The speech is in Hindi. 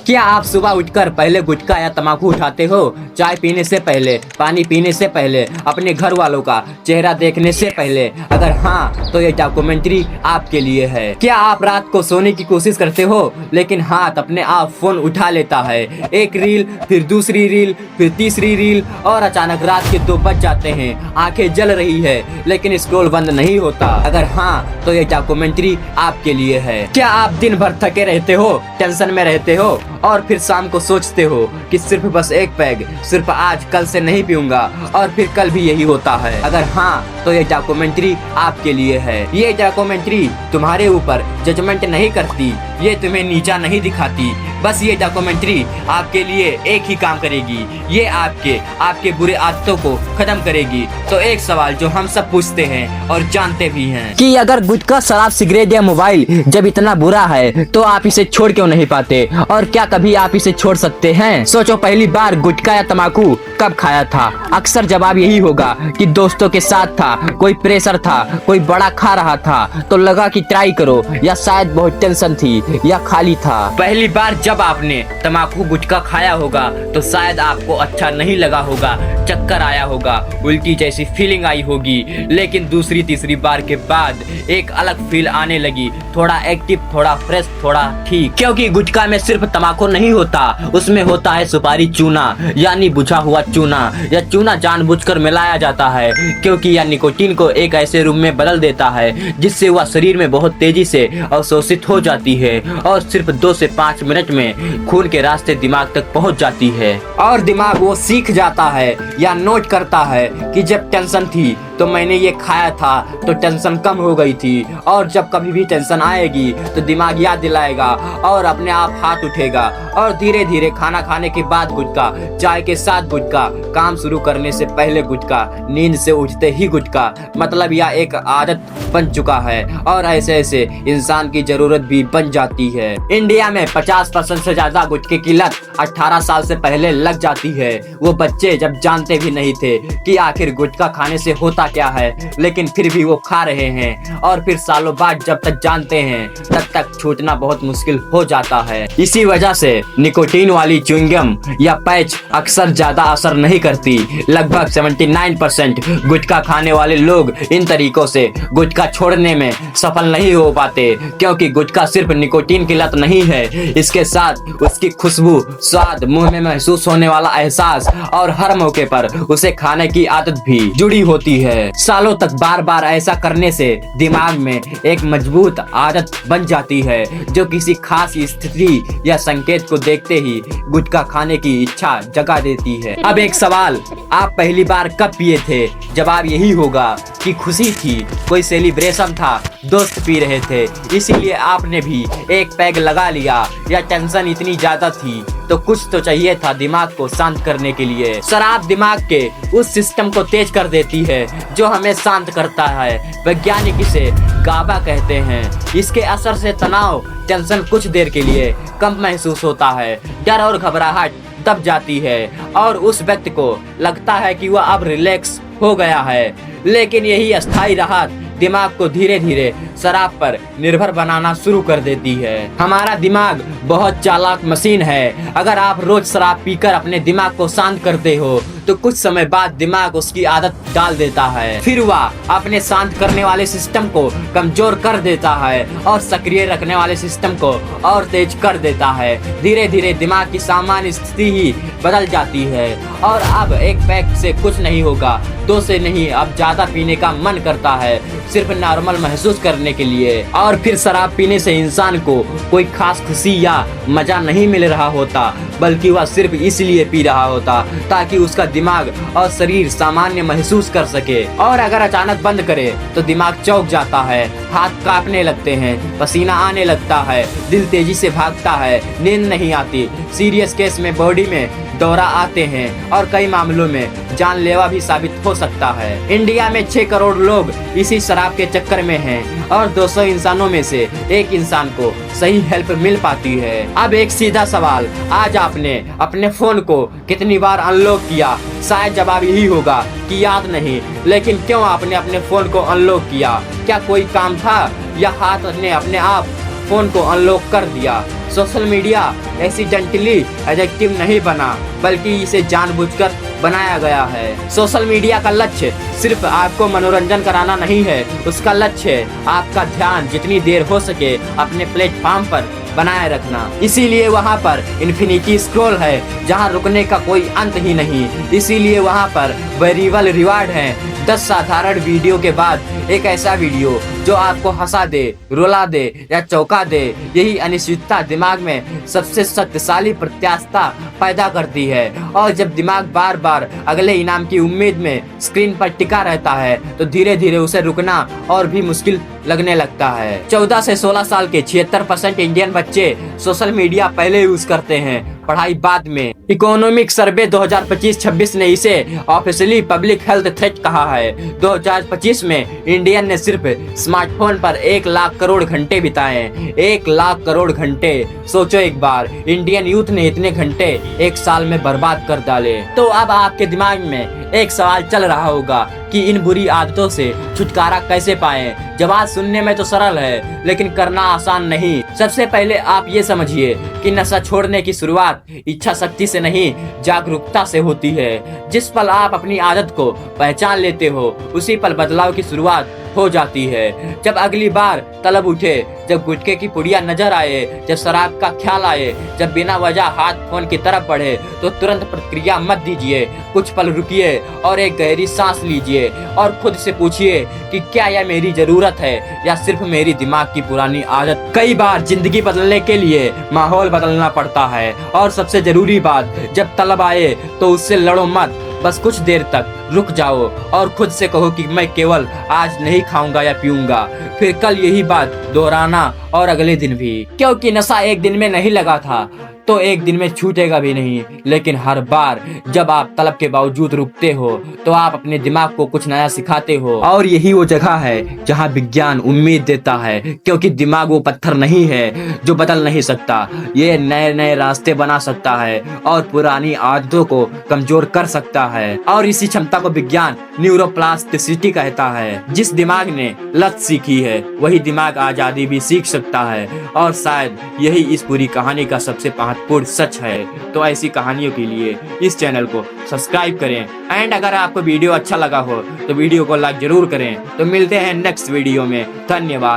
क्या आप सुबह उठकर पहले गुटखा या तम्बाकू उठाते हो? चाय पीने से पहले, पानी पीने से पहले, अपने घर वालों का चेहरा देखने से पहले? अगर हाँ तो ये डॉक्यूमेंट्री आपके लिए है। क्या आप रात को सोने की कोशिश करते हो लेकिन हाथ अपने आप फोन उठा लेता है? एक रील, फिर दूसरी रील, फिर तीसरी रील और अचानक रात के 2 बज जाते हैं। आंखें जल रही है लेकिन स्क्रॉल बंद नहीं होता। अगर हाँ तो ये डॉक्यूमेंट्री आपके लिए है। क्या आप दिन भर थके रहते हो, टेंशन में रहते हो और फिर शाम को सोचते हो कि सिर्फ बस एक पैग, सिर्फ आज कल से नहीं पीऊंगा और फिर कल भी यही होता है? अगर हाँ तो ये डॉक्यूमेंट्री आपके लिए है। ये डॉक्यूमेंट्री तुम्हारे ऊपर जजमेंट नहीं करती, ये तुम्हें नीचा नहीं दिखाती। बस ये डॉक्यूमेंट्री आपके लिए एक ही काम करेगी, ये आपके बुरे आदतों को खत्म करेगी। तो एक सवाल जो हम सब पूछते हैं और जानते भी हैं कि अगर गुटखा, शराब, सिगरेट या मोबाइल जब इतना बुरा है तो आप इसे छोड़ क्यों नहीं पाते? और क्या कभी आप इसे छोड़ सकते हैं? सोचो, पहली बार गुटखा या तम्बाकू कब खाया था? अक्सर जवाब यही होगा कि दोस्तों के साथ था, कोई प्रेशर था, कोई बड़ा खा रहा था तो लगा कि ट्राई करो, या शायद बहुत टेंशन थी या खाली था। पहली बार जब आपने तम्बाकू गुटखा खाया होगा तो शायद आपको अच्छा नहीं लगा होगा, चक्कर आया होगा, उल्टी जैसी फीलिंग आई होगी। लेकिन दूसरी तीसरी बार के बाद एक अलग फील आने लगी, थोड़ा एक्टिव, थोड़ा फ्रेश, थोड़ा ठीक। क्योंकि गुटखा में सिर्फ तम्बाकू नहीं होता, उसमें होता है सुपारी चूना, यानी बुझा हुआ चूना। यह चूना जानबूझकर मिलाया जाता है क्योंकि यह निकोटीन को एक ऐसे रूप में बदल देता है जिससे वह शरीर में बहुत तेजी से अवशोषित हो जाती है और सिर्फ 2 से 5 मिनट में खून के रास्ते दिमाग तक पहुंच जाती है। और दिमाग वो सीख जाता है या नोट करता है कि जब टेंशन थी तो मैंने ये खाया था तो टेंशन कम हो गई थी, और जब कभी भी टेंशन आएगी तो दिमाग याद दिलाएगा और अपने आप हाथ उठेगा। और धीरे धीरे खाना खाने के बाद गुटखा, चाय के साथ गुटखा, काम शुरू करने से पहले गुटखा, नींद से उठते ही गुटखा, मतलब यह एक आदत बन चुका है और ऐसे ऐसे इंसान की जरूरत भी बन जाती है। इंडिया में 50% से ज्यादा गुटखे की लत 18 साल से पहले लग जाती है। वो बच्चे जब जानते भी नहीं थे कि आखिर गुटखा खाने से होता क्या है, लेकिन फिर भी वो खा रहे हैं और फिर सालों बाद जब तक जानते हैं तब तक छूटना बहुत मुश्किल हो जाता है। इसी वजह से निकोटीन वाली च्युइंगम या पैच अक्सर ज्यादा असर नहीं करती। लगभग 79% गुटखा खाने वाले लोग इन तरीकों से गुटखा छोड़ने में सफल नहीं हो पाते, क्योंकि गुटखा सिर्फ निकोटीन की लत नहीं है, इसके साथ उसकी खुशबू, स्वाद, मुंह में महसूस होने वाला एहसास और हर मौके पर उसे खाने की आदत भी जुड़ी होती है। सालों तक बार बार ऐसा करने से दिमाग में एक मजबूत आदत बन जाती है जो किसी खास स्थिति या संकेत को देखते ही गुटखा खाने की इच्छा जगा देती है। अब एक सवाल, आप पहली बार कब पिए थे? जवाब यही होगा कि खुशी थी, कोई सेलिब्रेशन था, दोस्त पी रहे थे इसीलिए आपने भी एक पैग लगा लिया, या टेंशन इतनी ज्यादा थी तो कुछ तो चाहिए था दिमाग को शांत करने के लिए। शराब दिमाग के उस सिस्टम को तेज कर देती है जो हमें शांत करता है। वैज्ञानिक इसे गाबा कहते हैं। इसके असर से तनाव, टेंशन कुछ देर के लिए कम महसूस होता है, डर और घबराहट दब जाती है और उस व्यक्ति को लगता है कि वह अब रिलैक्स हो गया है। लेकिन यही अस्थायी राहत दिमाग को धीरे धीरे शराब पर निर्भर बनाना शुरू कर देती है। हमारा दिमाग बहुत चालाक मशीन है। अगर आप रोज शराब पीकर अपने दिमाग को शांत करते हो तो कुछ समय बाद दिमाग उसकी आदत डाल देता है, फिर वह अपने शांत करने वाले सिस्टम को कमजोर कर देता है और सक्रिय रखने वाले सिस्टम को और तेज कर देता है। धीरे धीरे दिमाग की सामान्य स्थिति ही बदल जाती है और अब एक पैक से कुछ नहीं होगा, 2 से नहीं, अब ज्यादा पीने का मन करता है सिर्फ नॉर्मल महसूस करने के लिए। और फिर शराब पीने से इंसान को कोई खास खुशी या मजा नहीं मिल रहा होता, बल्कि वह सिर्फ इसलिए पी रहा होता ताकि उसका दिमाग और शरीर सामान्य महसूस कर सके। और अगर अचानक बंद करे तो दिमाग चौंक जाता है, हाथ कांपने लगते हैं, पसीना आने लगता है, दिल तेजी से भागता है, नींद नहीं आती, सीरियस केस में बॉडी में दौरा आते हैं और कई मामलों में जानलेवा भी साबित हो सकता है। इंडिया में 6 करोड़ लोग इसी शराब के चक्कर में हैं और 200 इंसानों में से 1 इंसान को सही हेल्प मिल पाती है। अब एक सीधा सवाल, आज आपने अपने फोन को कितनी बार अनलॉक किया? शायद जवाब यही होगा कि याद नहीं। लेकिन क्यों आपने अपने फोन को अनलॉक किया? क्या कोई काम था या हाथ ने अपने आप फोन को अनलॉक कर दिया? सोशल मीडिया एक्सीडेंटली एडिक्टिव नहीं बना, बल्कि इसे जानबूझकर बनाया गया है। सोशल मीडिया का लक्ष्य सिर्फ आपको मनोरंजन कराना नहीं है, उसका लक्ष्य है आपका ध्यान जितनी देर हो सके अपने प्लेटफॉर्म पर बनाए रखना। इसीलिए वहाँ पर इन्फिनिटी स्क्रॉल है, जहाँ रुकने का कोई अंत ही नहीं। इसीलिए वहाँ पर वेरिएबल रिवार्ड है। 10 साधारण वीडियो के बाद एक ऐसा वीडियो जो आपको हंसा दे, रुला दे या चौंका दे, यही अनिश्चितता दिमाग में सबसे शक्तिशाली प्रत्याशा पैदा करती है। और जब दिमाग बार बार अगले इनाम की उम्मीद में स्क्रीन पर टिका रहता है, तो धीरे धीरे उसे रुकना और भी मुश्किल लगने लगता है। 14 से 16 साल के 76% इंडियन बच्चे सोशल मीडिया पहले यूज करते हैं, पढ़ाई बाद में। इकोनॉमिक सर्वे 2025-26 ने इसे ऑफिशियली पब्लिक हेल्थ थ्रेट कहा है। 2025 में इंडियन ने सिर्फ स्मार्टफोन पर 1 लाख करोड़ घंटे बिताए। 1 लाख करोड़ घंटे, सोचो एक बार, इंडियन यूथ ने इतने घंटे एक साल में बर्बाद कर डाले। तो अब आपके दिमाग में एक सवाल चल रहा होगा कि इन बुरी आदतों से छुटकारा कैसे पाएं। जवाब सुनने में तो सरल है, लेकिन करना आसान नहीं। सबसे पहले आप ये समझिए कि नशा छोड़ने की शुरुआत इच्छा शक्ति से नहीं, जागरूकता से होती है। जिस पल आप अपनी आदत को पहचान लेते हो, उसी पल बदलाव की शुरुआत हो जाती है। जब अगली बार तलब उठे, जब गुटखे की पुड़िया नजर आए, जब शराब का ख्याल आए, जब बिना वजह हाथ फोन की तरफ बढ़े, तो तुरंत प्रतिक्रिया मत दीजिए। कुछ पल रुकिए और एक गहरी सांस लीजिए और खुद से पूछिए कि क्या यह मेरी जरूरत है या सिर्फ मेरी दिमाग की पुरानी आदत। कई बार जिंदगी बदलने के लिए माहौल बदलना पड़ता है। और सबसे जरूरी बात, जब तलब आए तो उससे लड़ो मत, बस कुछ देर तक रुक जाओ और खुद से कहो कि मैं केवल आज नहीं खाऊंगा या पीऊंगा, फिर कल यही बात दोहराना और अगले दिन भी। क्योंकि नशा एक दिन में नहीं लगा था तो एक दिन में छूटेगा भी नहीं। लेकिन हर बार जब आप तलब के बावजूद रुकते हो, तो आप अपने दिमाग को कुछ नया सिखाते हो। और यही वो जगह है जहाँ विज्ञान उम्मीद देता है, क्योंकि दिमाग वो पत्थर नहीं है जो बदल नहीं सकता। ये नए नए रास्ते बना सकता है और पुरानी आदतों को कमजोर कर सकता है। और इसी क्षमता को विज्ञान न्यूरोप्लास्टिसिटी कहता है। जिस दिमाग ने लत सीखी है, वही दिमाग आजादी भी सीख सकता है। और शायद यही इस पूरी कहानी का सबसे महत्वपूर्ण सच है। तो ऐसी कहानियों के लिए इस चैनल को सब्सक्राइब करें। एंड अगर आपको वीडियो अच्छा लगा हो तो वीडियो को लाइक जरूर करें। तो मिलते हैं नेक्स्ट वीडियो में। धन्यवाद।